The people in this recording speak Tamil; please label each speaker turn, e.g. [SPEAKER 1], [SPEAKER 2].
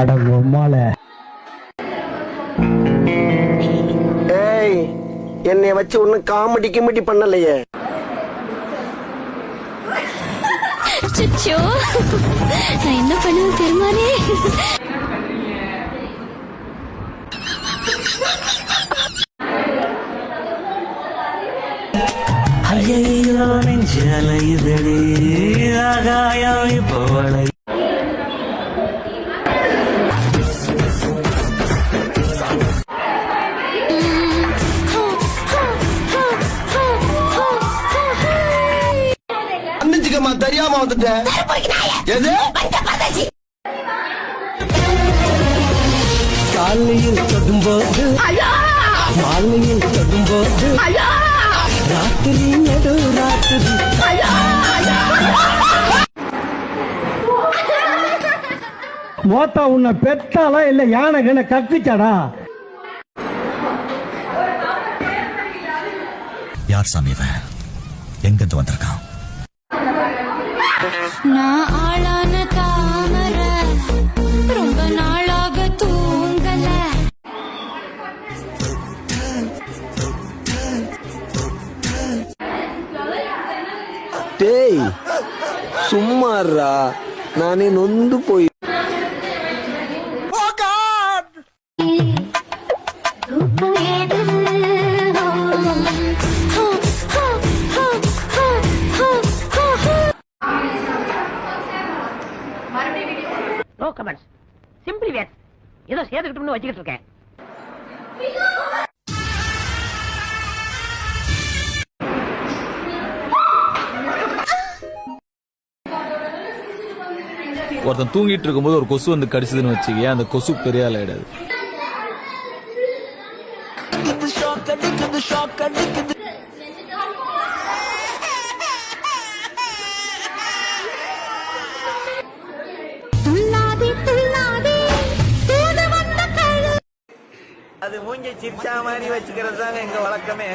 [SPEAKER 1] அடங்கம்மால
[SPEAKER 2] ஏய், என்னை வச்சு ஒன்னும் காமெடி கிமெடி பண்ணலையே.
[SPEAKER 3] நான் என்ன பண்ணுவேன் தெரியுமானே?
[SPEAKER 4] ஐயோ நெஞ்சலையுதடி ஆகாயம் இப்போவளை
[SPEAKER 2] அன்னிச்சுக்கம்மா, தெரியாம வந்துட்டேன். எது
[SPEAKER 1] காலையில் தொடும்போது மாலையில் தொடும்போது ராத்திரி நடு ராத்திரி மோத்தா உன்னை பெத்தாலா இல்ல யானை கண்ண கத்திச்சாடா?
[SPEAKER 5] யார் சாமி இவன்? எங்கிருந்து வந்திருக்கான்?
[SPEAKER 3] நான் ஆளான தாமர ரொம்ப நாளாக தூங்கல.
[SPEAKER 2] டேய் சும்மாறா, நானே நொந்து போய்.
[SPEAKER 6] நோ கமெண்ட்ஸ், சிம்பிளி வேட். ஏதோ சேர்த்துக்கிட்டு வச்சுக்கிட்டு இருக்கேன்.
[SPEAKER 7] ஒருத்தன் தூங்கிட்டு இருக்கும்போது ஒரு கொசு வந்து கடிச்சதுன்னு வச்சுக்க, அந்த கொசு பெரிய ஆள் ஆயிடாது.
[SPEAKER 4] அது மூஞ்சி சிரிச்சா மாதிரி வச்சுக்கிறது தாங்க எங்க வழக்கமே.